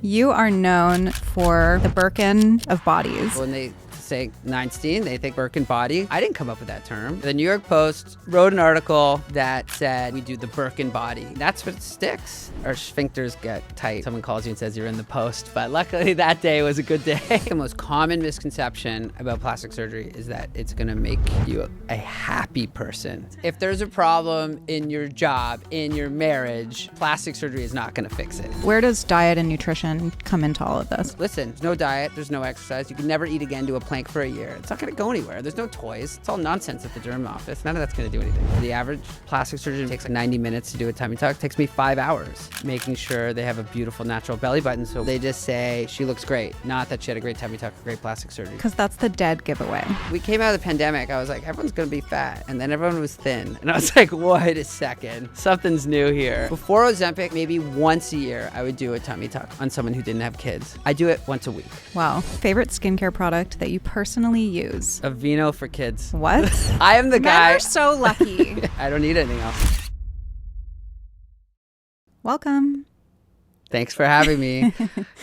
You are known for the Birkin of bodies. When they say Neinstein, they think Birkin Body. I didn't come up with that term. The New York Post wrote an article that said we do the Birkin Body. That's what sticks. Our sphincters get tight. Someone calls you and says you're in the post, but luckily that day was a good day. The most common misconception about plastic surgery is that it's gonna make you a happy person. If there's a problem in your job, in your marriage, plastic surgery is not gonna fix it. Where does diet and nutrition come into all of this? Listen, there's no diet, there's no exercise. You can never eat again to a plank for a year. It's not gonna go anywhere. There's no toys. It's all nonsense at the derm office. None of that's gonna do anything. The average plastic surgeon takes like 90 minutes to do a tummy tuck. It takes me 5 hours, making sure they have a beautiful natural belly button. So they just say she looks great, not that she had a great tummy tuck or great plastic surgery. Because that's the dead giveaway. We came out of the pandemic, I was like, everyone's gonna be fat. And then everyone was thin. And I was like, wait a second, something's new here. Before Ozempic, maybe once a year, I would do a tummy tuck on someone who didn't have kids. I do it once a week. Wow. Favorite skincare product that you personally use? A Vino for kids. What? I am the guy. Men are so lucky. I don't need anything else. Welcome. Thanks for having me.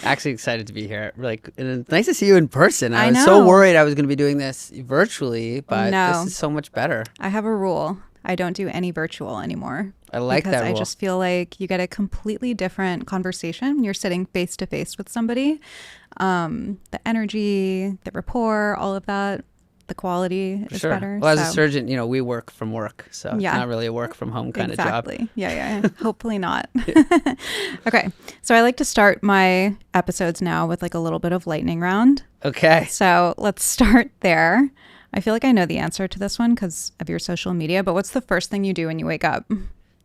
Actually excited to be here. Like, it's nice to see you in person. I was know. so worried I was going to be doing this virtually, but No. this is so much better. I have a rule. I don't do any virtual anymore. I like that because rule. I just feel like you get a completely different conversation when you're sitting face to face with somebody. The energy, the rapport, all of that, the quality is Sure. better. Well, as a surgeon, we work from work, so Yeah. it's not really a work from home kind of job. Exactly. Yeah. Hopefully not. Okay. So I like to start my episodes now with like a little bit of lightning round. Okay. So let's start there. I feel like I know the answer to this one because of your social media, but what's the first thing you do when you wake up?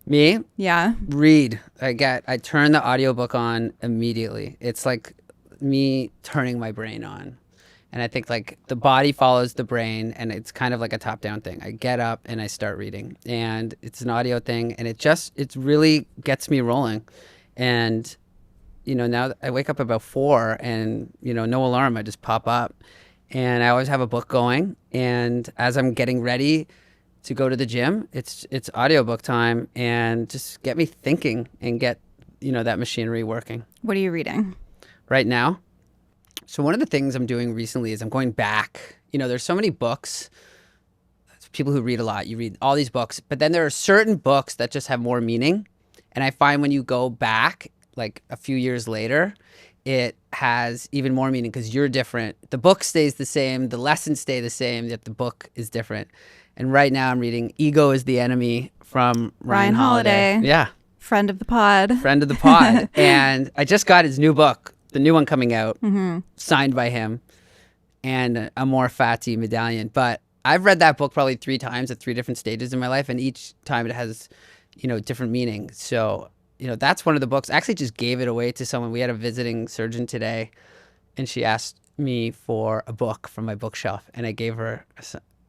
Me? Yeah. Read. I turn the audiobook on immediately. It's like me turning my brain on. And I think like the body follows the brain, and it's kind of like a top-down thing. I get up and I start reading, and it's an audio thing, and it really gets me rolling. And now I wake up about 4, and no alarm. I just pop up, and I always have a book going. And as I'm getting ready to go to the gym, it's audiobook time, and just get me thinking and get that machinery working. What are you reading? Right now. So one of the things I'm doing recently is I'm going back. There's so many books. People who read a lot, you read all these books, but then there are certain books that just have more meaning. And I find when you go back, like a few years later, it has even more meaning because you're different. The book stays the same, the lessons stay the same, yet the book is different. And right now I'm reading Ego is the Enemy from Ryan Holiday. Yeah. Friend of the pod. Friend of the pod. And I just got his new book, the new one coming out, signed by him, and a more fatty medallion. But I've read that book probably 3 times at 3 different stages in my life, and each time it has, different meaning. So, that's one of the books. I actually just gave it away to someone. We had a visiting surgeon today, and she asked me for a book from my bookshelf, and I gave her.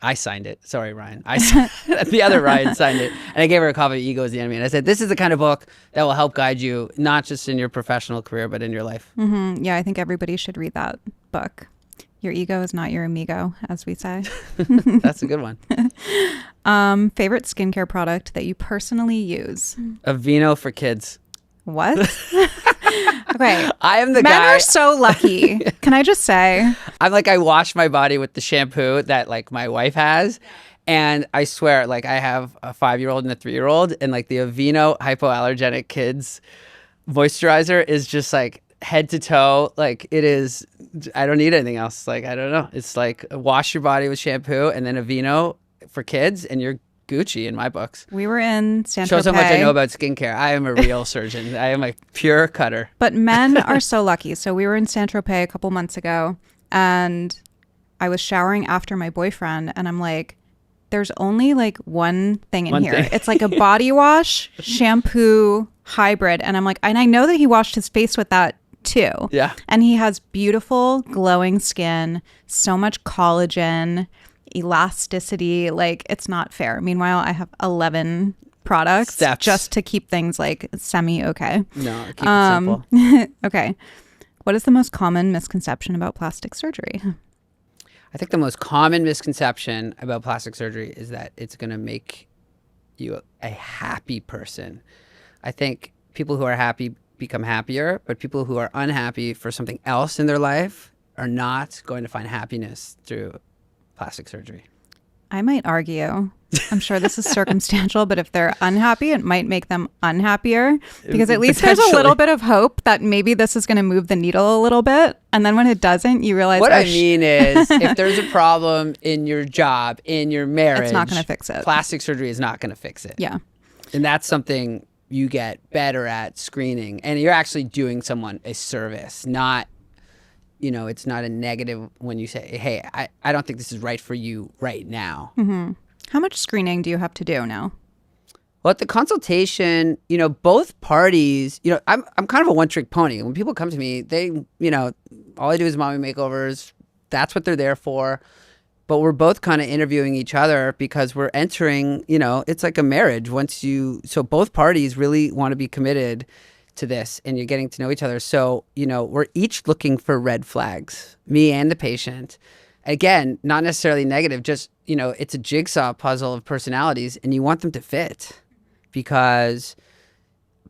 I signed it. Sorry, Ryan. The other Ryan signed it. And I gave her a copy of Ego is the Enemy. And I said, this is the kind of book that will help guide you, not just in your professional career, but in your life. Mm-hmm. Yeah, I think everybody should read that book. Your ego is not your amigo, as we say. That's a good one. Favorite skincare product that you personally use? A Vino for kids. What? Okay. I am the Men guy. Men are so lucky. Can I just say? I wash my body with the shampoo that like my wife has. And I swear, like I have a 5-year-old and a 3-year-old, and like the Aveeno hypoallergenic kids moisturizer is just like head to toe. Like it is, I don't need anything else. Like, I don't know. It's like wash your body with shampoo and then Aveeno for kids, and you're Gucci in my books. We were in San Tropez. Shows how much I know about skincare. I am a real surgeon. I am a pure cutter. But men are so lucky. So we were in San Tropez a couple months ago, and I was showering after my boyfriend, and I'm like, there's only like one thing in here. It's like a body wash, shampoo hybrid. And I'm like, and I know that he washed his face with that too. Yeah. And he has beautiful glowing skin, so much collagen, elasticity. Like, it's not fair. Meanwhile, I have 11 products just to keep things like semi okay. No, keep it simple. Okay. What is the most common misconception about plastic surgery? I think the most common misconception about plastic surgery is that it's going to make you a happy person. I think people who are happy become happier, but people who are unhappy for something else in their life are not going to find happiness through plastic surgery. I might argue. I'm sure this is circumstantial, but if they're unhappy, it might make them unhappier, because at least there's a little bit of hope that maybe this is going to move the needle a little bit. And then when it doesn't, you realize what I mean is if there's a problem in your job, in your marriage, it's not going to fix it. Plastic surgery is not going to fix it. Yeah. And that's something you get better at screening. And you're actually doing someone a service, not, it's not a negative when you say, hey, I don't think this is right for you right now. Mm-hmm. How much screening do you have to do now? Well, at the consultation, both parties, I'm kind of a one-trick pony. When people come to me, they, all I do is mommy makeovers. That's what they're there for. But we're both kind of interviewing each other because we're entering, it's like a marriage. So both parties really want to be committed to this, and you're getting to know each other. So, we're each looking for red flags, me and the patient. Again, not necessarily negative, just, it's a jigsaw puzzle of personalities, and you want them to fit, because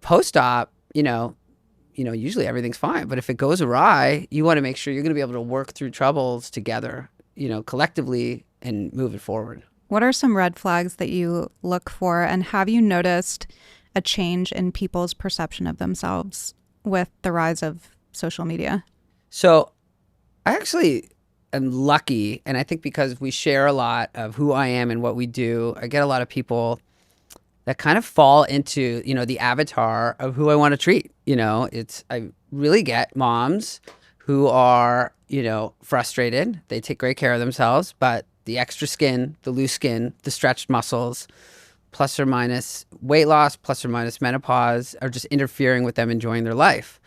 post-op, usually everything's fine. But if it goes awry, you want to make sure you're going to be able to work through troubles together, collectively, and move it forward. What are some red flags that you look for, and have you noticed a change in people's perception of themselves with the rise of social media? So I actually am lucky, and I think because we share a lot of who I am and what we do, I get a lot of people that kind of fall into, the avatar of who I want to treat. I really get moms who are, frustrated. They take great care of themselves, but the extra skin, the loose skin, the stretched muscles, plus or minus weight loss, plus or minus menopause, are just interfering with them enjoying their life.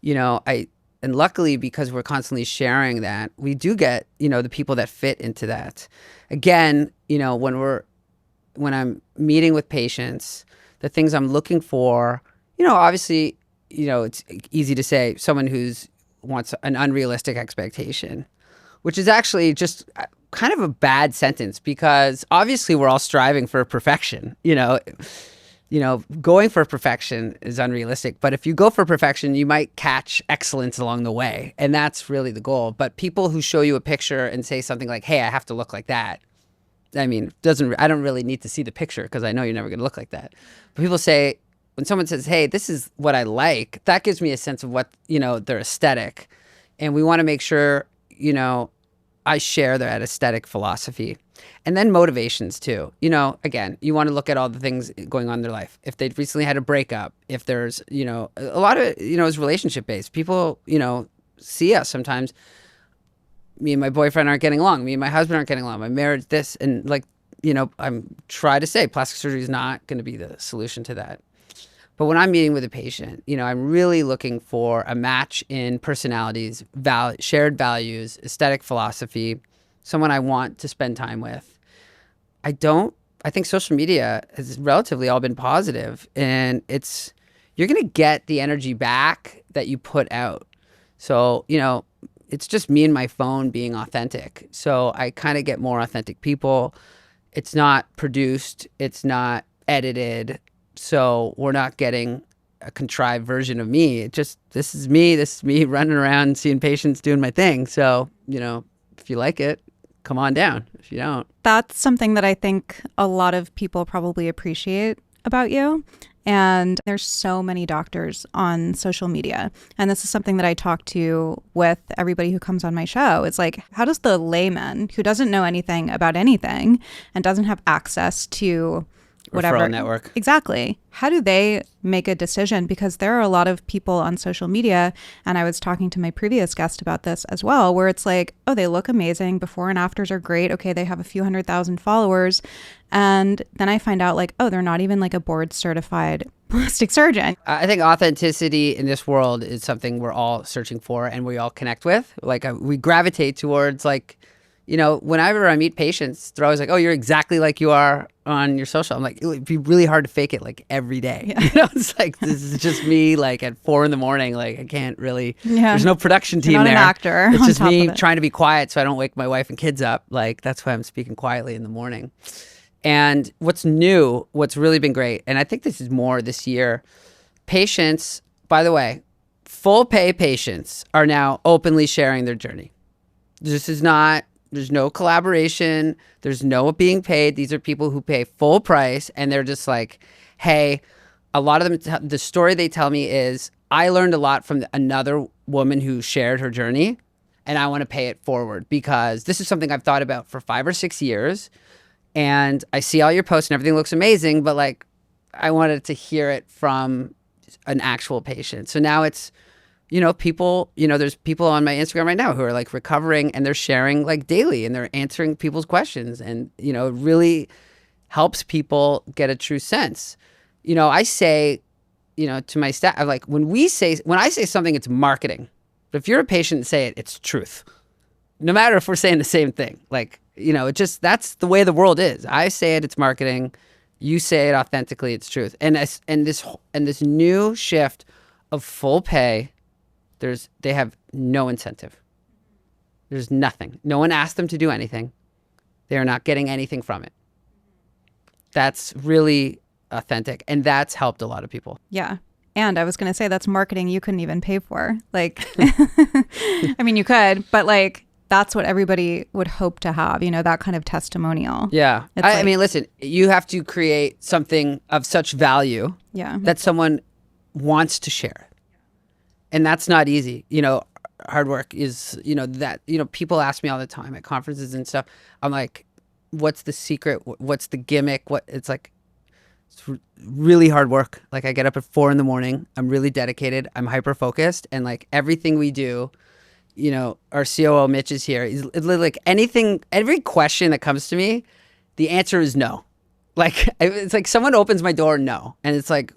And luckily, because we're constantly sharing that, we do get, the people that fit into that. Again, when I'm meeting with patients, the things I'm looking for, obviously, it's easy to say someone who's wants an unrealistic expectation, which is actually just kind of a bad sentence, because obviously we're all striving for perfection. Going for perfection is unrealistic, but if you go for perfection, you might catch excellence along the way, and that's really the goal. But people who show you a picture and say something like, hey, I have to look like that, I don't really need to see the picture, because I know you're never going to look like that. But people say, when someone says, hey, this is what I like, that gives me a sense of what, their aesthetic. And we want to make sure, I share that aesthetic philosophy. And then motivations too. Again, you want to look at all the things going on in their life. If they've recently had a breakup, if there's, a lot of, is relationship based. People, see us sometimes. Me and my boyfriend aren't getting along. Me and my husband aren't getting along. My marriage, this, and I'm trying to say plastic surgery is not going to be the solution to that. But when I'm meeting with a patient, I'm really looking for a match in personalities, shared values, aesthetic philosophy, someone I want to spend time with. I think social media has relatively all been positive, and you're going to get the energy back that you put out. So, it's just me and my phone being authentic. So I kind of get more authentic people. It's not produced. It's not edited. So we're not getting a contrived version of me. This is me running around seeing patients doing my thing. So, if you like it, come on down. If you don't. That's something that I think a lot of people probably appreciate about you. And there's so many doctors on social media. And this is something that I talk to with everybody who comes on my show. It's like, how does the layman who doesn't know anything about anything and doesn't have access to whatever referral network. Exactly. How do they make a decision? Because there are a lot of people on social media, and I was talking to my previous guest about this as well, where it's like, oh, they look amazing. Before and afters are great. Okay, they have a few 100,000 followers. And then I find out like, oh, they're not even like a board certified plastic surgeon. I think authenticity in this world is something we're all searching for and we all connect with. Like we gravitate towards like, whenever I meet patients, they're always like, oh, you're exactly like you are on your social. I'm like, it would be really hard to fake it like every day. Yeah. It's like, this is just me like at 4 a.m. Like I can't really, there's no production team not there. An actor. It's just me trying to be quiet so I don't wake my wife and kids up. Like that's why I'm speaking quietly in the morning. And what's really been great, and I think this is more this year, patients by the way, full pay patients are now openly sharing their journey. There's no collaboration. There's no being paid. These are people who pay full price, and they're just like, hey, a lot of them, the story they tell me is, I learned a lot from another woman who shared her journey, and I want to pay it forward because this is something I've thought about for 5 or 6 years. And I see all your posts and everything looks amazing, but like, I wanted to hear it from an actual patient. So now it's, people, there's people on my Instagram right now who are like recovering, and they're sharing like daily, and they're answering people's questions, and, it really helps people get a true sense. I say, to my staff, I'm like, when I say something, it's marketing. But if you're a patient and say it, it's truth. No matter if we're saying the same thing, like, that's the way the world is. I say it, it's marketing. You say it authentically, it's truth. And this new shift of full pay, they have no incentive. There's nothing. No one asked them to do anything. They are not getting anything from it. That's really authentic, and that's helped a lot of people. Yeah. And I was going to say, that's marketing you couldn't even pay for. Like, I mean, you could, but like, that's what everybody would hope to have, that kind of testimonial. Yeah. I mean, listen, you have to create something of such value that someone wants to share. And that's not easy. Hard work is, people ask me all the time at conferences and stuff. I'm like, what's the secret? What's the gimmick? It's like, it's really hard work. Like, I get up at 4 a.m. I'm really dedicated. I'm hyper focused, and like everything we do, our COO Mitch is here. He's literally like, every question that comes to me, the answer is no. Like, it's like someone opens my door, no, and it's like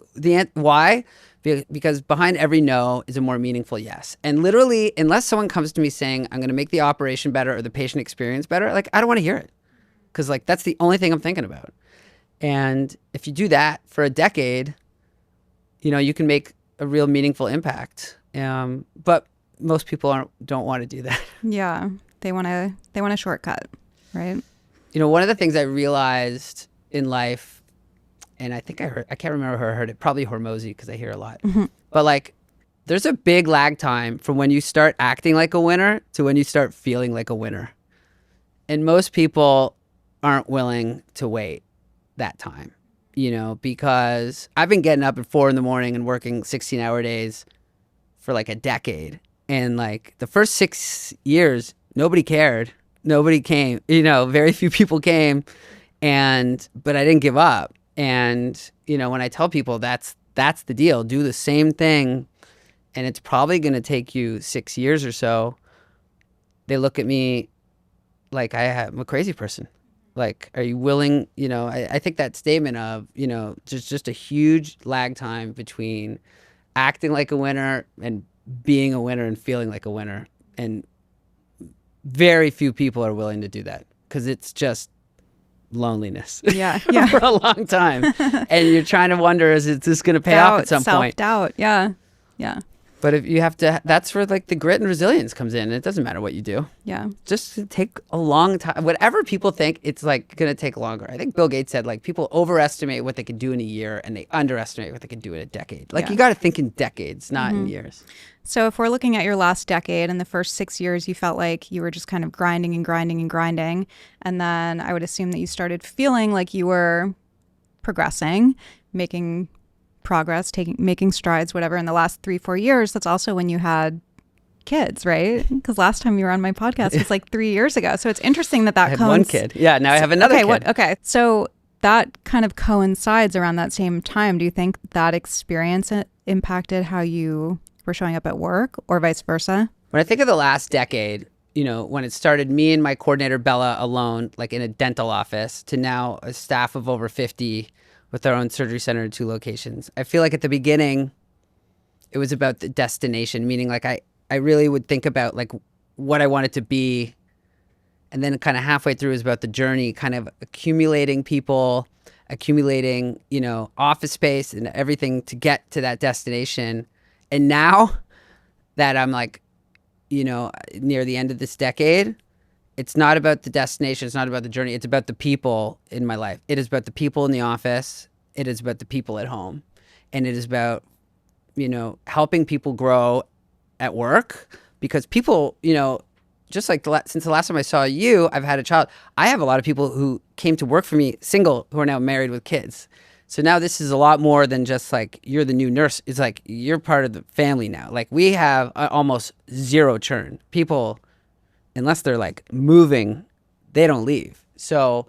why? Because behind every no is a more meaningful yes. And literally, unless someone comes to me saying, I'm going to make the operation better or the patient experience better, like, I don't want to hear it, because like that's the only thing I'm thinking about. And if you do that for a decade, you can make a real meaningful impact. But most people don't want to do that. Yeah, they want a shortcut, right? One of the things I realized in life, and I can't remember who I heard it, probably Hormozy, because I hear a lot. Mm-hmm. But like, there's a big lag time from when you start acting like a winner to when you start feeling like a winner. And most people aren't willing to wait that time, because I've been getting up at 4 a.m. and working 16-hour days for like a decade. And like the first 6 years, nobody cared. Nobody came, very few people came, but I didn't give up. And, when I tell people that's the deal, do the same thing, and it's probably going to take you 6 years or so, they look at me like I'm a crazy person. Like, are you willing, I think that statement of, just a huge lag time between acting like a winner and being a winner and feeling like a winner. And very few people are willing to do that, because it's just loneliness. Yeah. For a long time. And you're trying to wonder, is this going to pay off at some point? Self-doubt. Yeah. Yeah. But if you have to, that's where like the grit and resilience comes in. It doesn't matter what you do. Yeah. Just take a long time. Whatever people think, it's like going to take longer. I think Bill Gates said like people overestimate what they can do in a year, and they underestimate what they can do in a decade. Like, you got to think in decades, not in years. So if we're looking at your last decade, in the first 6 years, you felt like you were just kind of grinding and grinding and grinding. And then I would assume that you started feeling like you were progressing, making progress, making strides, whatever. In the last 3-4 years, that's also when you had kids, right? Because last time you were on my podcast was like 3 years ago. So it's interesting that I had one kid. Yeah, now I have another kid. Okay. So that kind of coincides around that same time. Do you think that experience impacted how you were showing up at work, or vice versa? When I think of the last decade, when it started, me and my coordinator Bella alone, like in a dental office, to now a staff of over 50 with our own surgery center in 2 locations. I feel like at the beginning, it was about the destination, meaning like I really would think about like what I wanted to be. And then kind of halfway through is about the journey, kind of accumulating people, accumulating, office space and everything to get to that destination. And now that I'm like, near the end of this decade, it's not about the destination. It's not about the journey. It's about the people in my life. It is about the people in the office. It is about the people at home. And it is about helping people grow at work, because people, just like since the last time I saw you, I've had a child. I have a lot of people who came to work for me single who are now married with kids. So now this is a lot more than just like you're the new nurse. It's like you're part of the family now. Like we have almost zero churn. People, unless they're like moving, they don't leave. So,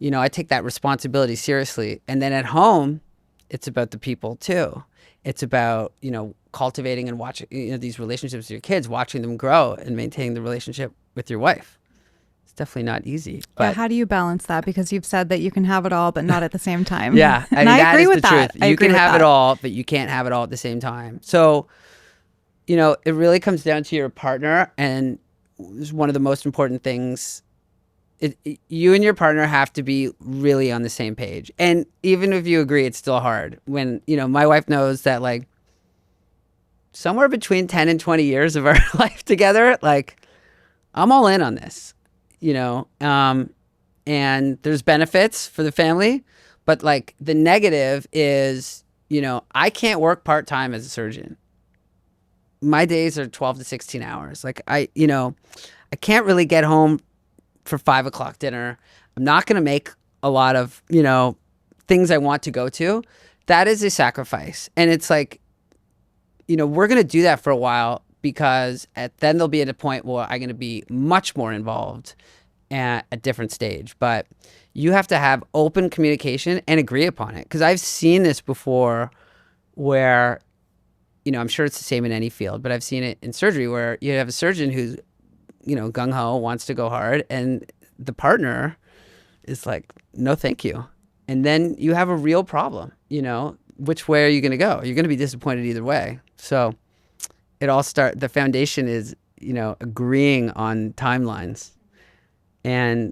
I take that responsibility seriously. And then at home, it's about the people too. It's about, cultivating and watching these relationships with your kids, watching them grow and maintaining the relationship with your wife. It's definitely not easy. But how do you balance that? Because you've said that you can have it all, but not at the same time. Yeah. And I agree with that. You can have it all, but you can't have it all at the same time. So, it really comes down to your partner. And one of the most important things, you and your partner have to be really on the same page. And even if you agree, it's still hard. When, my wife knows that like somewhere between 10 and 20 years of our life together, like I'm all in on this, and there's benefits for the family, but like the negative is, I can't work part-time as a surgeon. My days are 12 to 16 hours. Like I can't really get home for 5 o'clock dinner. I'm not going to make a lot of, things I want to go to. That is a sacrifice. And it's like, we're going to do that for a while, because then there'll be at a point where I'm going to be much more involved at a different stage. But you have to have open communication and agree upon it. Because I've seen this before where, I'm sure it's the same in any field, but I've seen it in surgery where you have a surgeon who's, gung-ho, wants to go hard, and the partner is like, no, thank you. And then you have a real problem, which way are you going to go? You're going to be disappointed either way. So the foundation is, agreeing on timelines, and,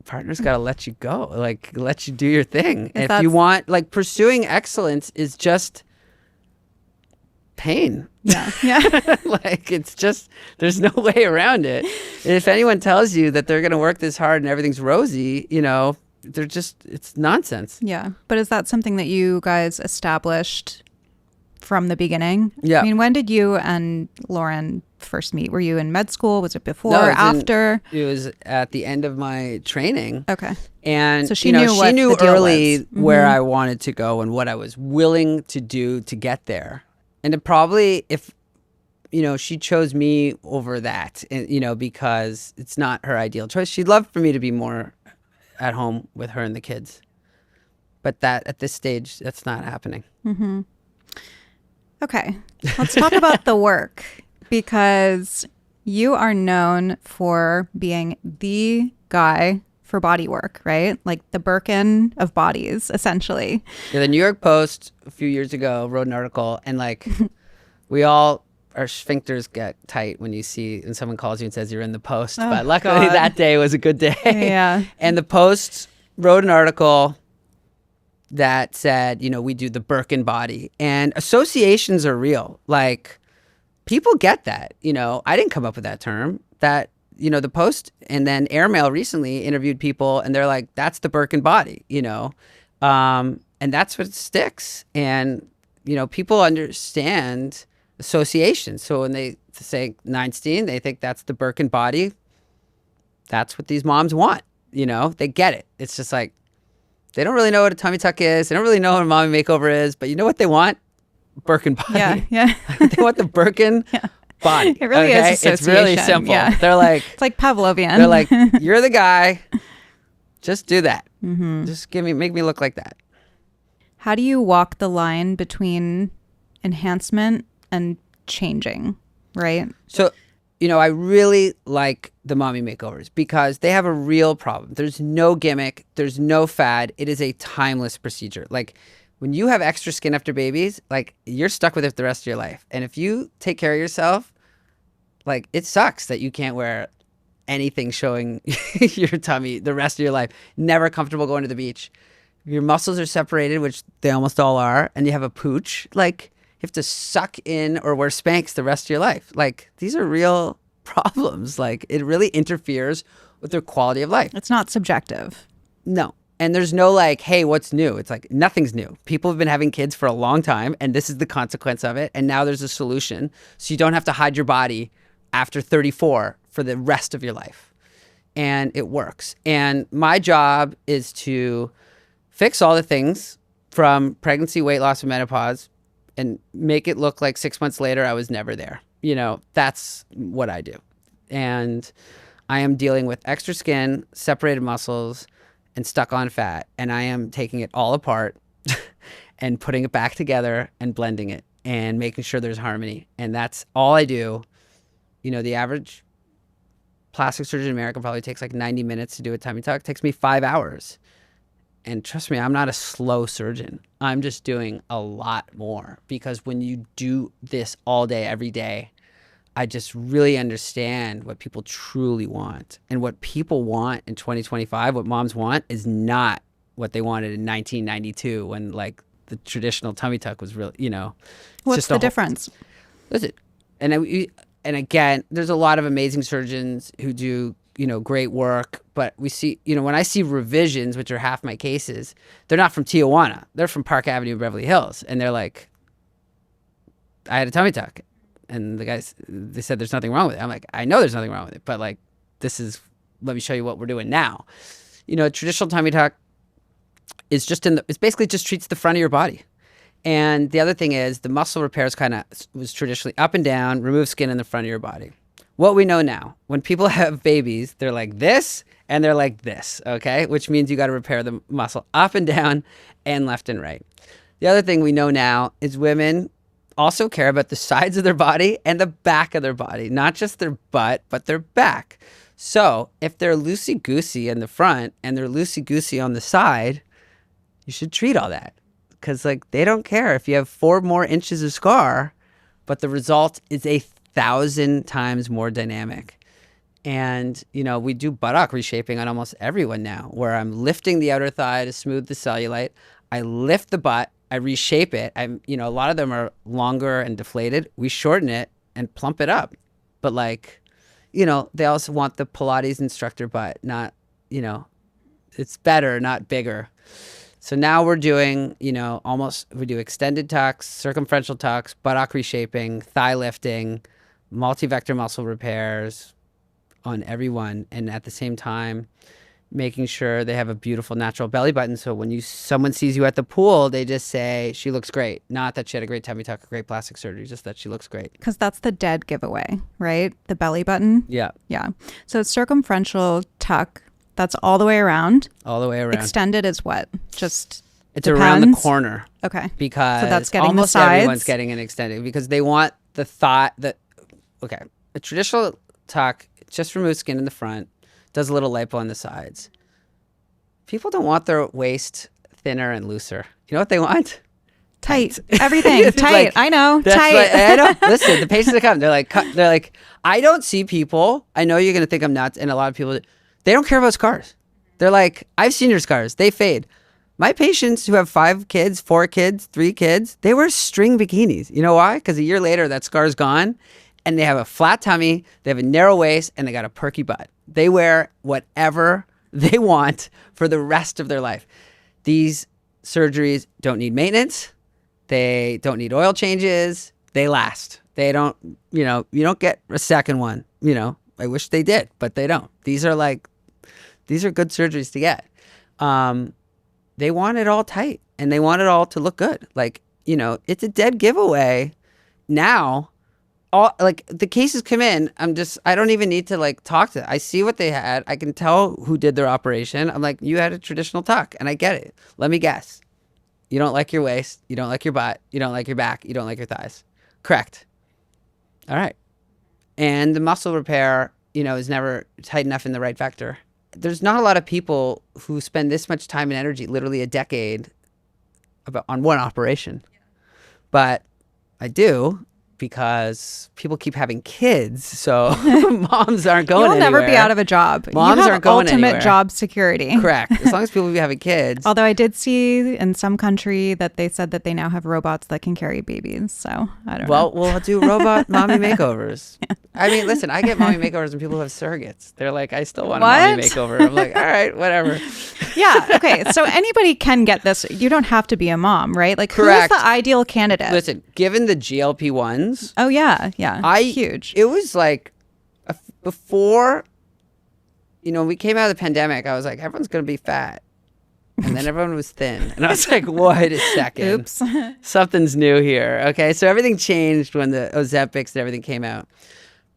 partner's got to let you go, like let you do your thing. If you want, like pursuing excellence is just pain. Yeah. Yeah. Like it's just, there's no way around it. And if anyone tells you that they're going to work this hard and everything's rosy, it's nonsense. Yeah. But is that something that you guys established from the beginning? Yeah. I mean, when did you and Lauren first meet? Were you in med school? Was it before or after? It was at the end of my training. Okay. And so she knew early where I wanted to go and what I was willing to do to get there. And it probably, if, she chose me over that, because it's not her ideal choice. She'd love for me to be more at home with her and the kids. But that at this stage, that's not happening. Mm-hmm. Okay. Let's talk about the work, because you are known for being the guy for body work, right? Like the Birkin of bodies, essentially. Yeah, the New York Post a few years ago wrote an article, and like our sphincters get tight when someone calls you and says you're in the Post. But luckily that day was a good day. Yeah. And the Post wrote an article that said, we do the Birkin body, and associations are real. Like people get that, I didn't come up with that term. That, the Post and then Airmail recently interviewed people, and they're like, that's the Birkin body, and that's what sticks. And, people understand associations. So when they say Neinstein, they think that's the Birkin body. That's what these moms want, they get it. It's just like, they don't really know what a tummy tuck is. They don't really know what a mommy makeover is, but you know what they want? Birkin body. Yeah, yeah. They want the Birkin body. It really is association. It's really simple. Yeah. They're like, it's like Pavlovian. They're like, you're the guy. Just do that. Mm-hmm. Just make me look like that. How do you walk the line between enhancement and changing, right? So, I really like the mommy makeovers because they have a real problem. There's no gimmick. There's no fad. It is a timeless procedure. Like when you have extra skin after babies, like you're stuck with it the rest of your life. And if you take care of yourself, like it sucks that you can't wear anything showing your tummy the rest of your life. Never comfortable going to the beach. If your muscles are separated, which they almost all are, and you have a pooch, like you have to suck in or wear Spanx the rest of your life. Like these are real problems. Like it really interferes with their quality of life. It's not subjective. No. And there's no like, hey, what's new? It's like nothing's new. People have been having kids for a long time, and this is the consequence of it. And now there's a solution. So you don't have to hide your body after 34 for the rest of your life. And it works. And my job is to fix all the things from pregnancy, weight loss, and menopause and make it look like 6 months later I was never there. You know, that's what I do. And I am dealing with extra skin, separated muscles, and stuck on fat. And I am taking it all apart and putting it back together and blending it and making sure there's harmony. And that's all I do. You know, the average plastic surgeon in America probably takes like 90 minutes to do a tummy tuck. It takes me 5 hours. And trust me, I'm not a slow surgeon. I'm just doing a lot more because when you do this all day, every day, I just really understand what people truly want. And what people want in 2025, what moms want, is not what they wanted in 1992 when like the traditional tummy tuck was really, you know. What's the difference? Listen, and again, there's a lot of amazing surgeons who do, you know, great work. But we see, you know, when I see revisions, which are half my cases, they're not from Tijuana. They're from Park Avenue, Beverly Hills. And they're like, I had a tummy tuck. And the guys, they said there's nothing wrong with it. I'm like, I know there's nothing wrong with it, but like, let me show you what we're doing now. You know, a traditional tummy tuck is it's basically just treats the front of your body. And the other thing is the muscle repairs was traditionally up and down, remove skin in the front of your body. What we know now, when people have babies, they're like this and they're like this, okay? Which means you got to repair the muscle up and down and left and right. The other thing we know now is women also care about the sides of their body and the back of their body, not just their butt, but their back. So if they're loosey-goosey in the front and they're loosey-goosey on the side, you should treat all that. Because like they don't care if you have 4 more inches of scar, but the result is 1,000 times more dynamic. And, you know, we do buttock reshaping on almost everyone now, where I'm lifting the outer thigh to smooth the cellulite. I lift the butt. I reshape it. You know, a lot of them are longer and deflated. We shorten it and plump it up. But like, you know, they also want the Pilates instructor butt, not, you know, it's better, not bigger. So now we're doing, you know, we do extended tucks, circumferential tucks, buttock reshaping, thigh lifting, multi-vector muscle repairs on everyone. And at the same time, making sure they have a beautiful natural belly button. So when someone sees you at the pool, they just say, she looks great. Not that she had a great tummy tuck or great plastic surgery, just that she looks great. Because that's the dead giveaway, right? The belly button. Yeah. Yeah. So circumferential tuck, that's all the way around. All the way around. Extended is what? Just It's depends? Around the corner. Okay. Because so that's getting almost the sides. Everyone's getting an extended because they want the thigh. Okay. A traditional tuck just removes skin in the front, does a little lipo on the sides. People don't want their waist thinner and looser. You know what they want? Tight. Everything. Tight. Like, I know. Tight. I know. Listen, the patients that come, they're like, I don't see people. I know you're going to think I'm nuts. And a lot of people, they don't care about scars. They're like, I've seen your scars. They fade. My patients who have 5 kids, 4 kids, 3 kids, they wear string bikinis. You know why? Because a year later, that scar's gone. And they have a flat tummy, they have a narrow waist, and they got a perky butt. They wear whatever they want for the rest of their life. These surgeries don't need maintenance. They don't need oil changes. They last. They don't, you know, you don't get a second one. You know, I wish they did, but they don't. These are good surgeries to get. They want it all tight and they want it all to look good. Like, you know, it's a dead giveaway now. Like the cases come in, I don't even need to like talk to them. I see what they had. I can tell who did their operation. I'm like, you had a traditional tuck and I get it. Let me guess. You don't like your waist. You don't like your butt. You don't like your back. You don't like your thighs. Correct. All right. And the muscle repair, you know, is never tight enough in the right vector. There's not a lot of people who spend this much time and energy, literally a decade on one operation, but I do. Because people keep having kids, so moms aren't going anywhere. You'll never be out of a job. Moms aren't going anywhere. Ultimate job security. Correct. As long as people be having kids. Although I did see in some country that they said that they now have robots that can carry babies. So I don't know. Well, we'll do robot mommy makeovers. Yeah. I mean, listen, I get mommy makeovers and people who have surrogates. They're like, I still want a mommy makeover. I'm like, all right, whatever. Yeah. Okay. So anybody can get this. You don't have to be a mom, right? Like, Correct. Who is the ideal candidate? Listen, given the GLP-1s. Oh, yeah. Yeah. Huge. It was like before, we came out of the pandemic, I was like, everyone's going to be fat. And then everyone was thin. And I was like, wait a second. Oops. Something's new here. Okay. So everything changed when the Ozempics and everything came out.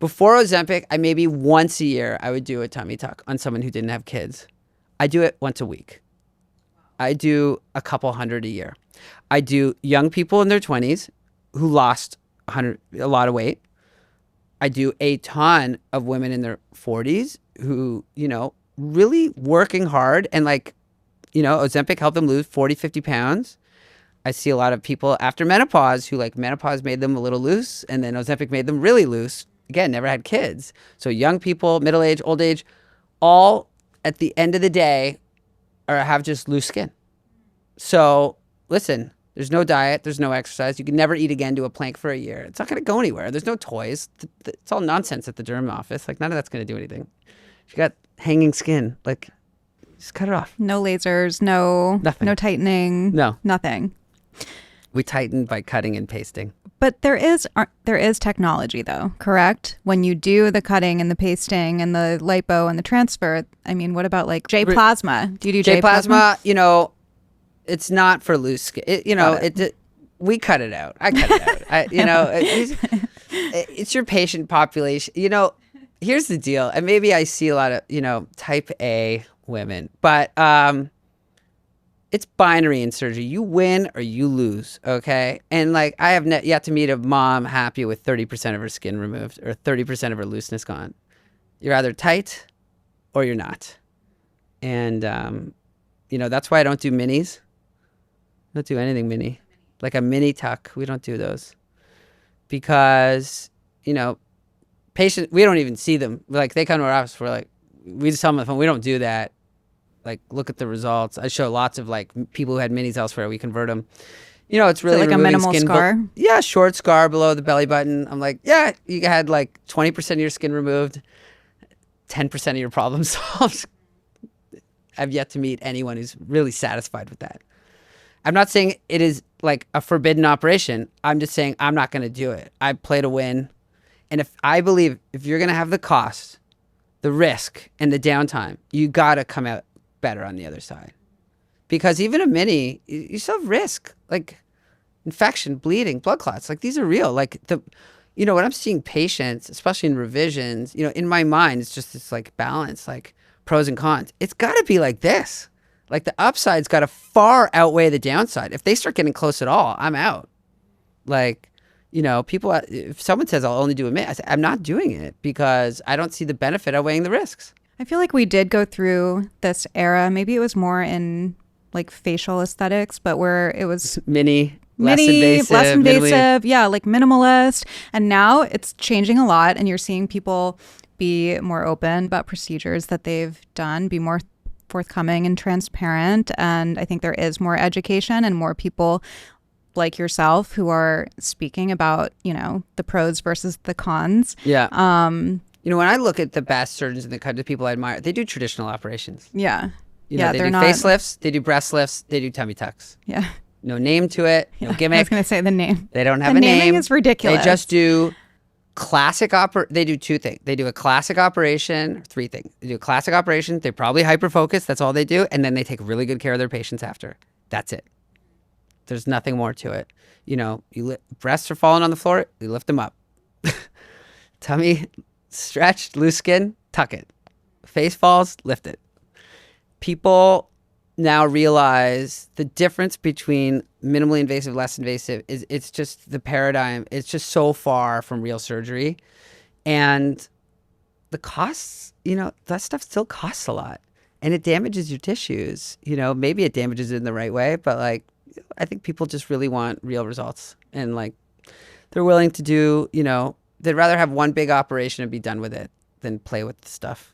Before Ozempic, I maybe once a year, I would do a tummy tuck on someone who didn't have kids. I do it once a week. I do a couple hundred a year. I do young people in their 20s who lost a lot of weight. I do a ton of women in their 40s who, really working hard and Ozempic helped them lose 40, 50 pounds. I see a lot of people after menopause who menopause made them a little loose and then Ozempic made them really loose. Again, never had kids. So young people, middle age, old age, all at the end of the day have just loose skin. So listen, there's no diet, there's no exercise. You can never eat again, do a plank for a year. It's not going to go anywhere. There's no toys. It's all nonsense at the derm office. None of that's going to do anything. If you got hanging skin, just cut it off. No lasers, nothing. No tightening. No. Nothing. We tighten by cutting and pasting. But there is technology, though, correct? When you do the cutting and the pasting and the lipo and the transfer, I mean, what about J-plasma? Do you do J-plasma? It's not for loose skin. We cut it out. I cut it out. It's your patient population. Here's the deal. And maybe I see a lot of, type A women, but it's binary in surgery. You win or you lose, okay? And I have yet to meet a mom happy with 30% of her skin removed or 30% of her looseness gone. You're either tight or you're not. And, that's why I don't do minis. I don't do anything mini. Like a mini tuck, we don't do those. Because, patients, we don't even see them. They come to our office, we just tell them on the phone, we don't do that. Look at the results. I show lots of people who had minis elsewhere. We convert them. It's really a minimal scar. Yeah, short scar below the belly button. I'm like, yeah, you had 20% of your skin removed, 10% of your problem solved. I've yet to meet anyone who's really satisfied with that. I'm not saying it is a forbidden operation. I'm just saying I'm not going to do it. I play to win. And if you're going to have the cost, the risk, and the downtime, you got to come out better on the other side. Because even a mini, you still have risk, infection, bleeding, blood clots. These are real. When I'm seeing patients, especially in revisions, in my mind, it's just this balance, pros and cons. It's got to be like this. The upside's got to far outweigh the downside. If they start getting close at all, I'm out. People, if someone says I'll only do a mini, I say, I'm not doing it because I don't see the benefit outweighing the risks. I feel like we did go through this era. Maybe it was more in facial aesthetics, but where it was mini, less invasive, yeah, minimalist. And now it's changing a lot, and you're seeing people be more open about procedures that they've done, be more forthcoming and transparent. And I think there is more education and more people like yourself who are speaking about, the pros versus the cons. Yeah. When I look at the best surgeons in the country, the people I admire, they do traditional operations. Yeah. They do facelifts, they do breast lifts, they do tummy tucks. Yeah. No name to it, no gimmick. I was going to say the name. They don't have a name. The naming is ridiculous. They just do they do two things. They do a classic operation, three things. They do a classic operation, they're probably hyper-focused, that's all they do, and then they take really good care of their patients after. That's it. There's nothing more to it. Breasts are falling on the floor, you lift them up. Tummy stretched, loose skin, tuck it. Face falls, lift it. People now realize the difference between minimally invasive, less invasive is it's just the paradigm. It's just so far from real surgery. And the costs, that stuff still costs a lot. And it damages your tissues. Maybe it damages it in the right way, but I think people just really want real results. And they're willing to do, they'd rather have one big operation and be done with it than play with the stuff.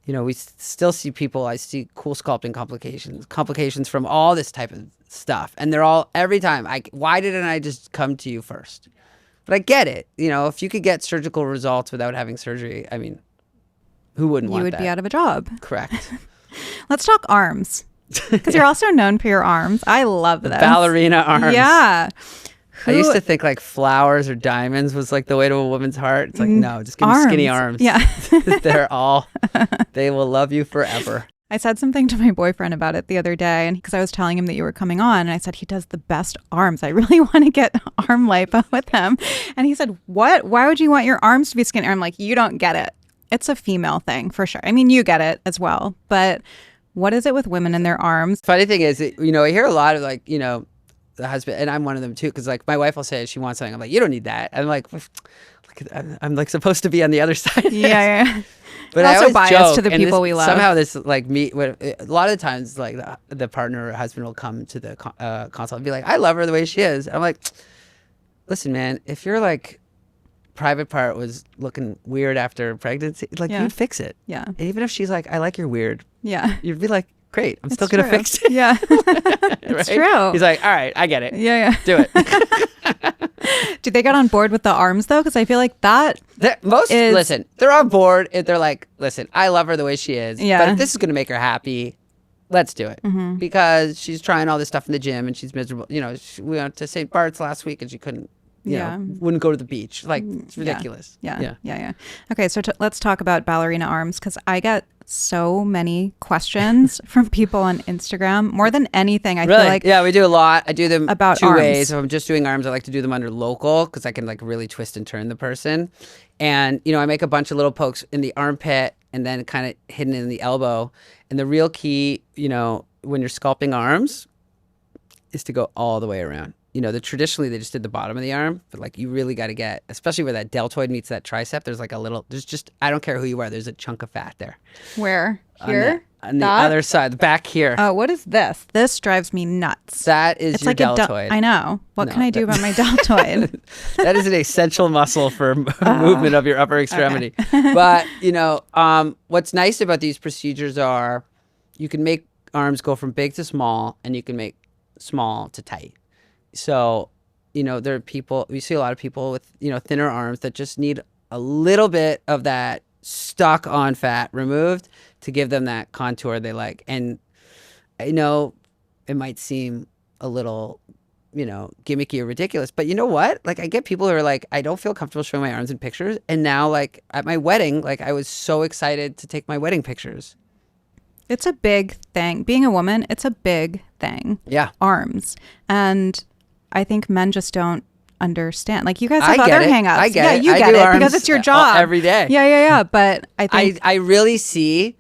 We still see people, I see cool sculpting complications from all this type of stuff. And they're all, every time, why didn't I just come to you first? But I get it. You know, if you could get surgical results without having surgery, I mean, who wouldn't want that? You would be out of a job. Correct. Let's talk arms. Because you're also known for your arms. I love this. Ballerina arms. Yeah. I used to think like flowers or diamonds was like the way to a woman's heart. It's like, no, just give me skinny arms. Yeah. They will love you forever. I said something to my boyfriend about it the other day, and because I was telling him that you were coming on, and I said he does the best arms. I really want to get arm lipo with him. And he said, what? Why would you want your arms to be skinny? I'm like, you don't get it. It's a female thing for sure. I mean, you get it as well, but what is it with women and their arms? Funny thing is, you know, I hear a lot of like, you know, the husband, and I'm one of them too, because like my wife will say she wants something. I'm like, you don't need that. I'm like I'm like supposed to be on the other side. Yeah. But I I also always biased joke, to the people we love. Somehow this like me. A lot of the times, like the partner or husband will come to the consult and be like, "I love her the way she is." I'm like, "Listen, man, if your like private part was looking weird after pregnancy, like you'd fix it. Yeah. And even if she's like, I like your weird. Yeah. You'd be like, great, I'm still gonna fix it. Yeah. It's true. He's like, all right, I get it. Yeah. Do it. Do they get on board with the arms though? Because I feel like listen, they're on board. If they're like, listen, I love her the way she is. Yeah. But if this is gonna make her happy, let's do it. Mm-hmm. Because she's trying all this stuff in the gym and she's miserable. You know, we went to St. Bart's last week and she couldn't. You know, wouldn't go to the beach. Like, it's ridiculous. Yeah. Okay, so let's talk about ballerina arms, because I get so many questions from people on Instagram. More than anything, I feel like. Yeah, we do a lot. I do them about two arms. ways. If I'm just doing arms, I like to do them under local, because I can like really twist and turn the person. And, you know, I make a bunch of little pokes in the armpit and then kind of hidden in the elbow. And the real key, you know, when you're sculpting arms is to go all the way around. You know, traditionally they just did the bottom of the arm, but like you really got to get, especially where that deltoid meets that tricep, there's like I don't care who you are, there's a chunk of fat there. Where? Here? On the other side, the back here. Oh, what is this? This drives me nuts. That is your deltoid. I know. What can I do about my deltoid? That is an essential muscle for movement of your upper extremity. Okay. But, you know, what's nice about these procedures are you can make arms go from big to small, and you can make small to tight. So, you know, there are people, we see a lot of people with, you know, thinner arms that just need a little bit of that stuck on fat removed to give them that contour they like. And I know it might seem a little, you know, gimmicky or ridiculous, but you know what? Like, I get people who are like, I don't feel comfortable showing my arms in pictures. And now, like, at my wedding, like, I was so excited to take my wedding pictures. It's a big thing. Being a woman, it's a big thing. Yeah. Arms. And I think men just don't understand. Like, you guys have other hang-ups. I get it. You get it because it's your job. Every day. Yeah. But I think I really see,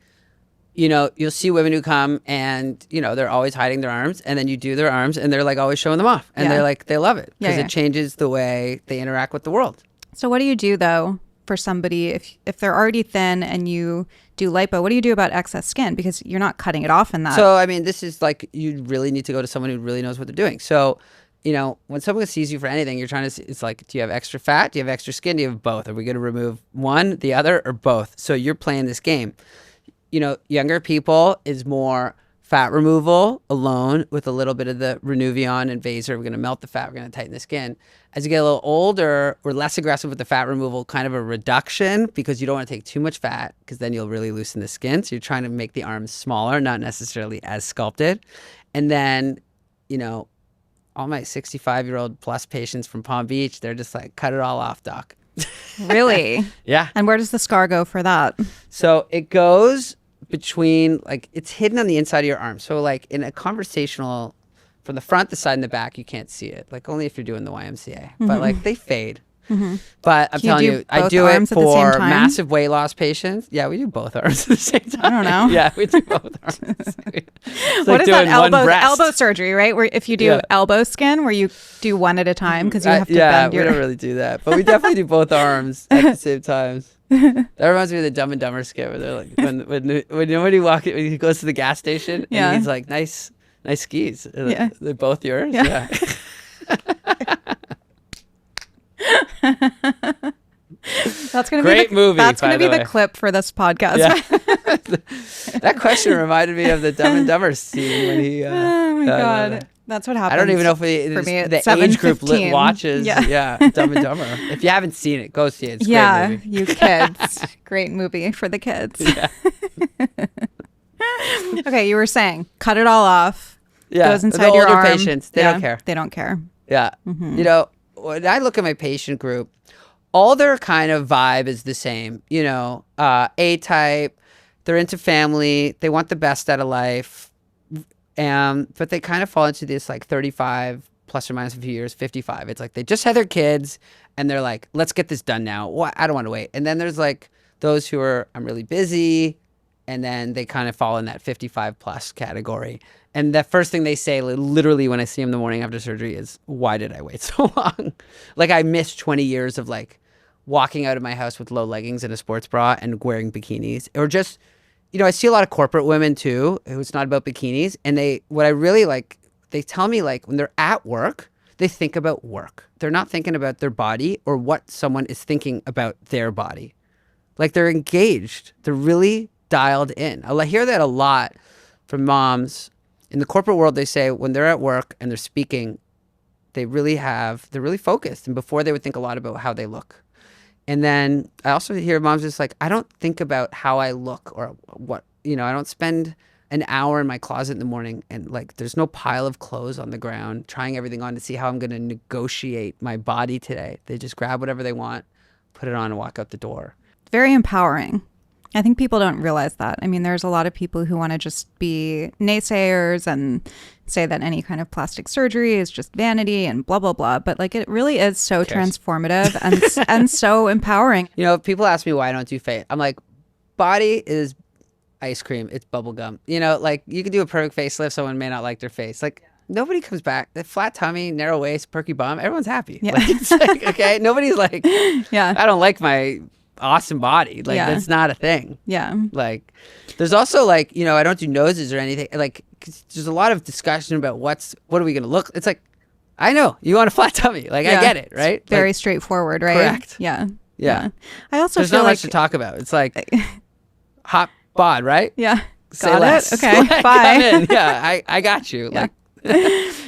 you know, you'll see women who come and, you know, they're always hiding their arms, and then you do their arms and they're like always showing them off. And they're like, they love it because it changes the way they interact with the world. So what do you do though for somebody if they're already thin and you do lipo? What do you do about excess skin? Because you're not cutting it off in that. So, I mean, this is like, you really need to go to someone who really knows what they're doing. So, you know, when someone sees you for anything, you're trying to see, it's like, do you have extra fat? Do you have extra skin? Do you have both? Are we going to remove one, the other, or both? So you're playing this game. You know, younger people is more fat removal alone with a little bit of the Renuvion and Invasive. We're going to melt the fat. We're going to tighten the skin. As you get a little older, we're less aggressive with the fat removal, kind of a reduction, because you don't want to take too much fat because then you'll really loosen the skin. So you're trying to make the arms smaller, not necessarily as sculpted. And then, you know, all my 65-year-old plus patients from Palm Beach, they're just like, cut it all off, doc. Really? Yeah. And where does the scar go for that? So it goes between, like, it's hidden on the inside of your arm. So like in a conversational, from the front, the side, and the back, you can't see it. Like only if you're doing the YMCA. Mm-hmm. But like they fade. Mm-hmm. But I'm telling you, I do it for massive weight loss patients. Yeah, we do both arms at the same time. I don't know. Yeah, we do both arms. What is that elbow surgery, right? Where if you do elbow skin, where you do one at a time because you have to bend your... we don't really do that. But we definitely do both arms at the same time. That reminds me of the Dumb and Dumber skit where they're like, when he goes to the gas station and he's like, nice skis. Yeah. They're both yours? Yeah. That's gonna Great be movie. That's gonna be the clip for this podcast. Yeah. That question reminded me of the Dumb and Dumber scene when he. Oh my god! That's what happens. I don't even know if for me at the age group 7:15. watches. Yeah, Dumb and Dumber. If you haven't seen it, go see it. It's a great movie. You kids. Great movie for the kids. Yeah. Okay, you were saying, cut it all off. Yeah, Goes inside the your older arm. patients, they don't care. They don't care. Yeah. You know, when I look at my patient group, all their kind of vibe is the same. You know, A-type, they're into family, they want the best out of life, but they kind of fall into this like 35 plus or minus a few years, 55. It's like they just had their kids and they're like, let's get this done now. Well, I don't want to wait. And then there's like those who are, I'm really busy. And then they kind of fall in that 55 plus category. And the first thing they say, literally when I see them the morning after surgery, is, why did I wait so long? Like I missed 20 years of like walking out of my house with low leggings and a sports bra and wearing bikinis. Or just, you know, I see a lot of corporate women too, who it's not about bikinis. And what I really like, they tell me like when they're at work, they think about work. They're not thinking about their body or what someone is thinking about their body. Like they're engaged. They're really dialed in. I hear that a lot from moms. In the corporate world, they say when they're at work and they're speaking, they're really focused. And before they would think a lot about how they look. And then I also hear moms just like, I don't think about how I look or what, you know, I don't spend an hour in my closet in the morning and like there's no pile of clothes on the ground trying everything on to see how I'm going to negotiate my body today. They just grab whatever they want, put it on and walk out the door. Very empowering. I think people don't realize that. I mean, there's a lot of people who want to just be naysayers and say that any kind of plastic surgery is just vanity and blah, blah, blah. But like it really is so transformative and so empowering. You know, people ask me why I don't do face. I'm like, body is ice cream. It's bubble gum. You know, like you can do a perfect facelift. Someone may not like their face. Like nobody comes back. The flat tummy, narrow waist, perky bum. Everyone's happy. Yeah. Like, it's like, okay. Nobody's like, yeah, I don't like my awesome body. Like that's not a thing. Yeah. Like there's also like, you know, I don't do noses or anything. Like 'cause there's a lot of discussion about what are we going to look. It's like, I know you want a flat tummy. Like I get it. Right. It's very like, straightforward. Right. Correct. Yeah. Yeah. I also there's feel not like much to talk about. It's like hot bod, right? Yeah. Say got less. it. Okay. Like, bye. Come in. Yeah. I got you. Yeah. Like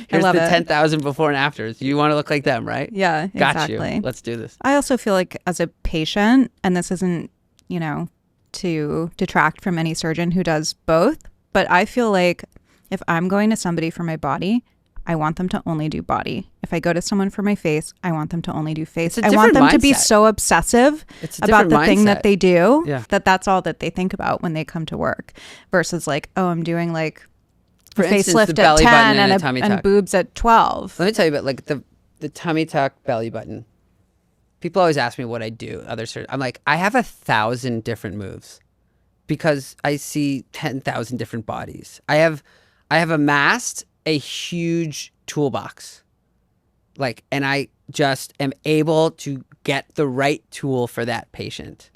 here's the 10,000 before and afters. You want to look like them, right? Yeah. Got exactly. you. Let's do this. I also feel like as a patient, and this isn't, you know, to detract from any surgeon who does both, but I feel like if I'm going to somebody for my body, I want them to only do body. If I go to someone for my face, I want them to only do face. I want them to be so obsessive about the thing that they do that that's all that they think about when they come to work versus like, oh, I'm doing like a facelift at 10 and boobs at 12. Let me tell you about like the tummy tuck belly button. People always ask me what I do. I'm like, I have 1,000 different moves because I see 10,000 different bodies. I have amassed a huge toolbox. Like, and I just am able to get the right tool for that patient.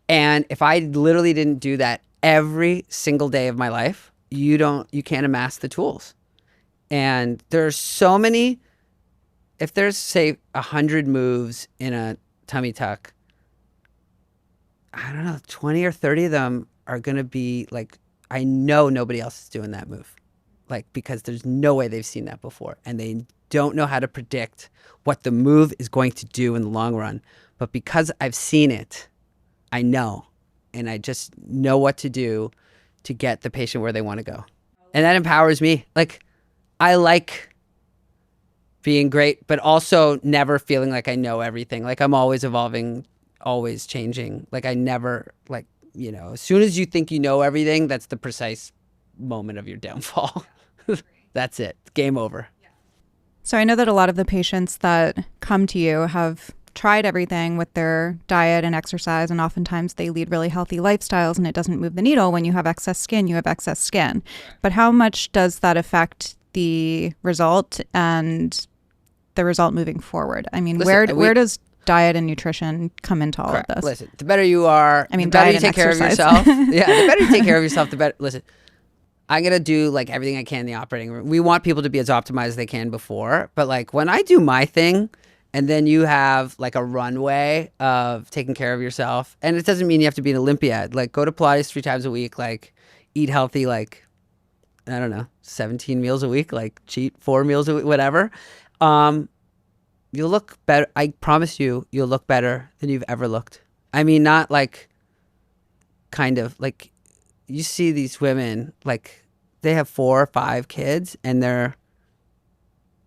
And if I literally didn't do that every single day of my life, you can't amass the tools. And there's so many. If there's, say, 100 moves in a tummy tuck, I don't know, 20 or 30 of them are going to be like, I know nobody else is doing that move. Like, because there's no way they've seen that before. And they don't know how to predict what the move is going to do in the long run. But because I've seen it, I know. And I just know what to do to get the patient where they want to go. And that empowers me. Like, I like being great, but also never feeling like I know everything. Like I'm always evolving, always changing. Like I never, like, you know, as soon as you think you know everything, that's the precise moment of your downfall. That's it. Game over. So I know that a lot of the patients that come to you have tried everything with their diet and exercise, and oftentimes they lead really healthy lifestyles and it doesn't move the needle. When you have excess skin, you have excess skin. But how much does that affect the result and the result moving forward? I mean, where does diet and nutrition come into all of this? Listen, the better you are, I mean, the better diet you take care of yourself. Yeah, the better you take care of yourself, the better. Listen, I'm going to do like everything I can in the operating room. We want people to be as optimized as they can before. But like when I do my thing and then you have like a runway of taking care of yourself, and it doesn't mean you have to be an Olympiad. Like go to Pilates 3 times a week, like eat healthy, like I don't know, 17 meals a week, like cheat 4 meals a week, whatever. You'll look better. I promise you, you'll look better than you've ever looked. I mean, not like kind of like you see these women, like they have 4 or 5 kids and they're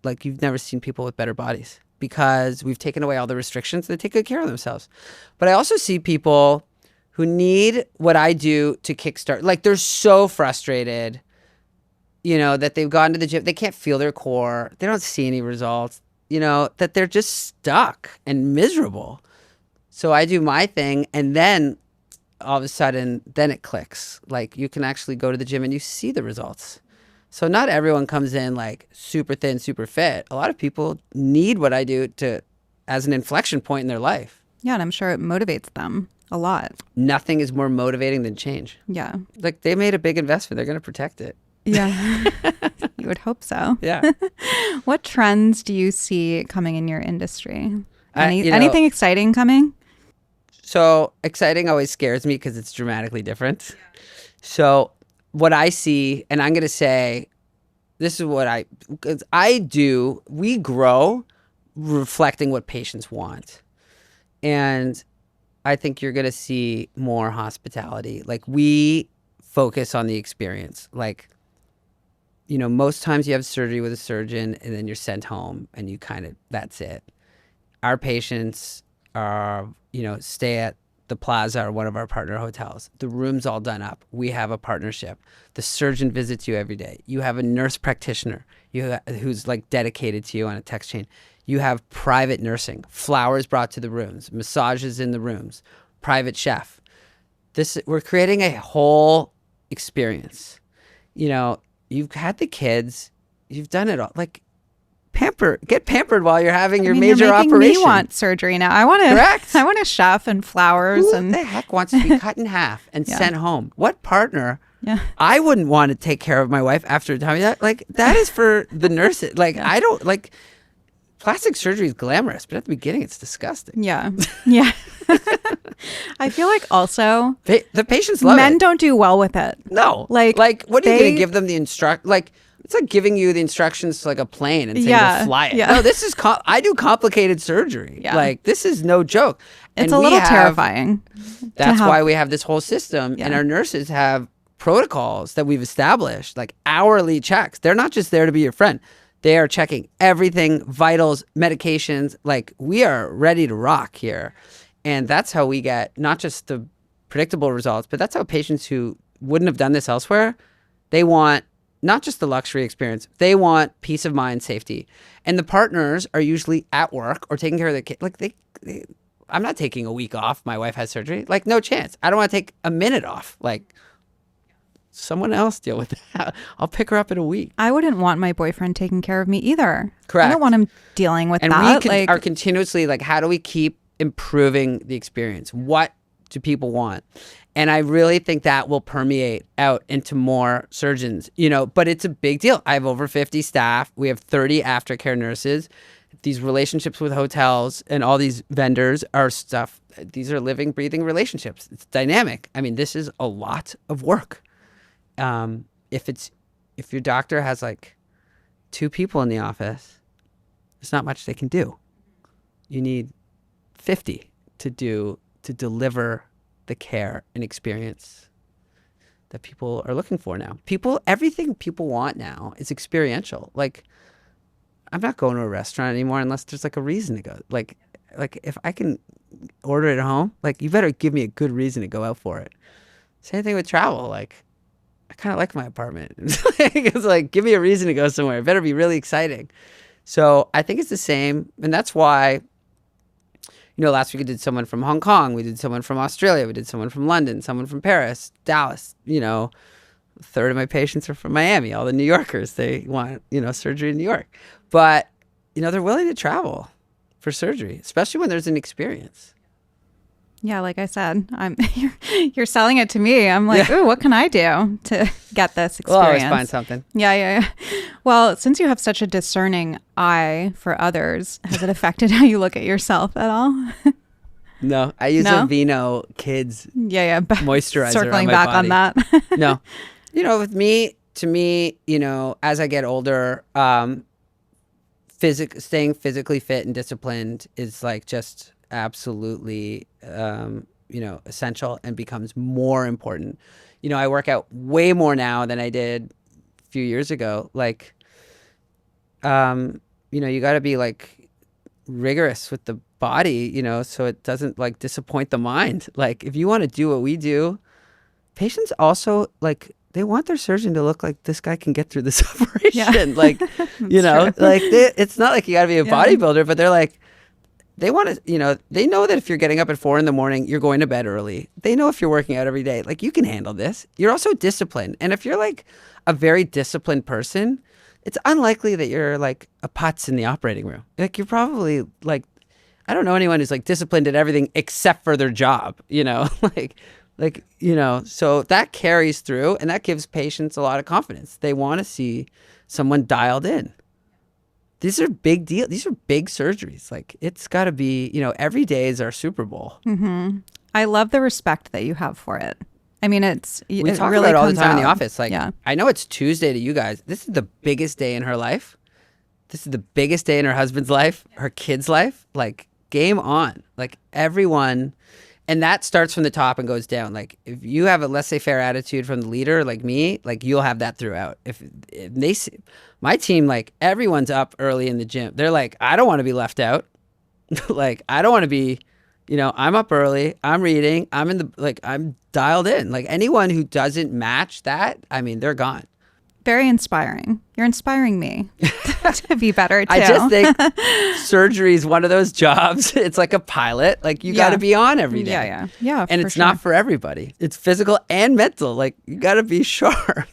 like, you've never seen people with better bodies because we've taken away all the restrictions. They take good care of themselves. But I also see people who need what I do to kickstart. Like they're so frustrated, you know, that they've gone to the gym. They can't feel their core. They don't see any results, you know, that they're just stuck and miserable. So I do my thing. And then all of a sudden, then it clicks. Like you can actually go to the gym and you see the results. So not everyone comes in like super thin, super fit. A lot of people need what I do to as an inflection point in their life. Yeah, and I'm sure it motivates them a lot. Nothing is more motivating than change. Yeah. Like they made a big investment. They're going to protect it. Yeah. You would hope so. Yeah. What trends do you see coming in your industry? You know, Anything exciting coming? So exciting always scares me because it's dramatically different. Yeah. So what I see, and I'm going to say, this is what we grow reflecting what patients want. And I think you're going to see more hospitality. Like we focus on the experience. Like, you know, most times you have surgery with a surgeon and then you're sent home and you that's it. Our patients are, you know, stay at the Plaza or one of our partner hotels. The room's all done up. We have a partnership. The surgeon visits you every day. You have a nurse practitioner who's like dedicated to you on a text chain. You have private nursing, flowers brought to the rooms, massages in the rooms, private chef. We're creating a whole experience. You know, you've had the kids, you've done it all. Like, get pampered while you're having your major operation. You're making me want surgery now. I want a chef and flowers. Who the heck wants to be cut in half and sent home? What partner? Yeah. I wouldn't want to take care of my wife after telling me that. Like, that is for the nurses. Like, I don't like. Plastic surgery is glamorous, but at the beginning, it's disgusting. Yeah. Yeah. I feel like also the patients love it. Men don't do well with it. No. Like what are you going to give them the like, it's like giving you the instructions to like a plane and saying to fly it. Yeah. No, this is, I do complicated surgery. Yeah. Like, this is no joke. It's a little terrifying. That's why we have this whole system. Yeah. And our nurses have protocols that we've established, like hourly checks. They're not just there to be your friend. They are checking everything, vitals, medications. Like, we are ready to rock here. And that's how we get not just the predictable results, but that's how patients who wouldn't have done this elsewhere, they want not just the luxury experience, they want peace of mind, safety. And the partners are usually at work or taking care of the kid. Like, I'm not taking a week off. My wife has surgery. Like, no chance. I don't want to take a minute off. Like, someone else deal with that. I'll pick her up in a week. I wouldn't want my boyfriend taking care of me either. Correct. I don't want him dealing with that. And we are continuously like, how do we keep improving the experience? What do people want? And I really think that will permeate out into more surgeons, you know, but it's a big deal. I have over 50 staff. We have 30 aftercare nurses. These relationships with hotels and all these vendors are stuff. These are living, breathing relationships. It's dynamic. I mean, this is a lot of work. If your doctor has like 2 people in the office, there's not much they can do. You need 50 to deliver the care and experience that people are looking for now. Everything people want now is experiential. Like, I'm not going to a restaurant anymore unless there's like a reason to go. Like if I can order it at home, like, you better give me a good reason to go out for it. Same thing with travel. Like, I kind of like my apartment. It's like, give me a reason to go somewhere. It better be really exciting. So I think it's the same. And that's why, you know, last week we did someone from Hong Kong. We did someone from Australia. We did someone from London, someone from Paris, Dallas. You know, a third of my patients are from Miami. All the New Yorkers, they want, you know, surgery in New York. But, you know, they're willing to travel for surgery, especially when there's an experience. Yeah, like I said, you're selling it to me. I'm like, ooh, what can I do to get this experience? Well, always find something. Yeah. Well, since you have such a discerning eye for others, has it affected how you look at yourself at all? No, I use a Vino Kids moisturizer. Circling on my back body. on that. No. You know, with me, to me, you know, as I get older, staying physically fit and disciplined is like just absolutely, you know, essential and becomes more important. You know, I work out way more now than I did a few years ago. Like, you know, you got to be like rigorous with the body, you know, so it doesn't like disappoint the mind. Like, if you want to do what we do, patients also like, they want their surgeon to look like this guy can get through this operation. Like, you know, true. Like it's not like you got to be a bodybuilder, but they're like, they want to, you know, they know that if you're getting up at 4 a.m, you're going to bed early. They know if you're working out every day, like you can handle this. You're also disciplined. And if you're like a very disciplined person, it's unlikely that you're like a putz in the operating room. Like you're probably like, I don't know anyone who's like disciplined at everything except for their job, you know, like, you know, so that carries through and that gives patients a lot of confidence. They want to see someone dialed in. These are big deals. These are big surgeries. Like it's got to be, you know, every day is our Super Bowl. Mm-hmm. I love the respect that you have for it. I mean, we talk really about it all the time out. In the office. Like, I know it's Tuesday to you guys. This is the biggest day in her life. This is the biggest day in her husband's life, her kid's life. Like, game on. Like, everyone, and that starts from the top and goes down. Like, if you have a laissez-faire attitude from the leader, like me, like you'll have that throughout. If they see my team, like everyone's up early in the gym. They're like, I don't want to be left out. Like, I don't want to be. You know, I'm up early, I'm reading, I'm dialed in. Like anyone who doesn't match that, I mean, they're gone. Very inspiring. You're inspiring me to be better too. I just think surgery is one of those jobs. It's like a pilot. Like you got to be on every day. Yeah. And it's not for everybody. It's physical and mental. Like you got to be sharp.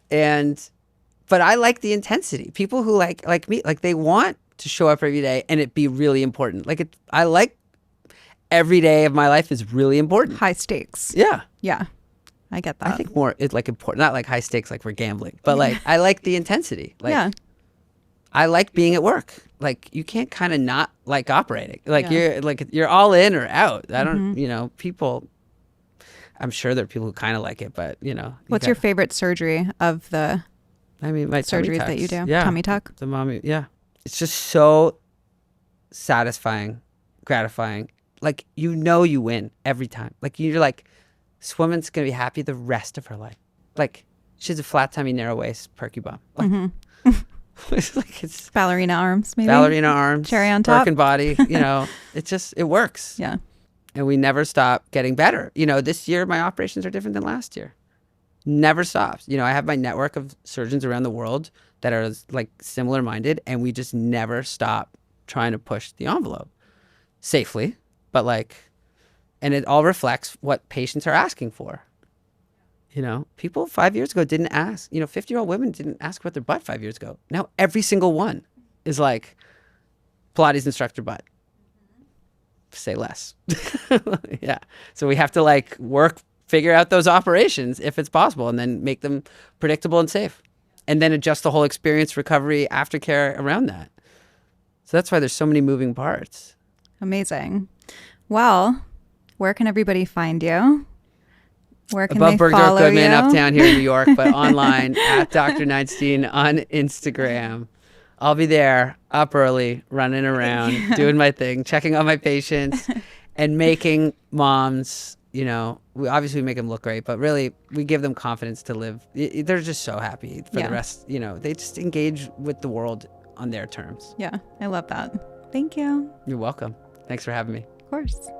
But I like the intensity. People who like me, like they want to show up every day and it be really important. Like I like every day of my life is really important. High stakes. Yeah. Yeah. I get that. I think more it's like important, not like high stakes like we're gambling, but like I like the intensity. Like I like being at work. Like you can't kind of not like operating. Like you're all in or out. I don't, you know, people I'm sure there are people who kind of like it, but you know. What's your favorite surgery of the my surgeries that you do? Yeah. Tummy tuck? The mommy, yeah. It's just so satisfying, gratifying. Like, you know, you win every time. Like, you're like, this woman's going to be happy the rest of her life. Like, she has a flat tummy, narrow waist, perky bum. Like, it's ballerina arms, maybe. Ballerina arms. Cherry on top. Birkin body, you know. It works. Yeah. And we never stop getting better. You know, this year, my operations are different than last year. Never stops. You know, I have my network of surgeons around the world that are, like, similar-minded, and we just never stop trying to push the envelope safely. But like, and it all reflects what patients are asking for. You know, people 5 years ago didn't ask, you know, 50-year-old women didn't ask about their butt 5 years ago. Now every single one is like, Pilates instructor butt. Say less. Yeah. So we have to like figure out those operations if it's possible and then make them predictable and safe. And then adjust the whole experience, recovery, aftercare around that. So that's why there's so many moving parts. Amazing. Well, where can everybody find you? Where can Above they Burger follow Goodman you? uptown here in New York, but online at Dr. Neinstein on Instagram. I'll be there up early, running around, doing my thing, checking on my patients and making moms, you know, we obviously make them look great, but really we give them confidence to live. They're just so happy for the rest, you know, they just engage with the world on their terms. Yeah, I love that. Thank you. You're welcome. Thanks for having me. Of course.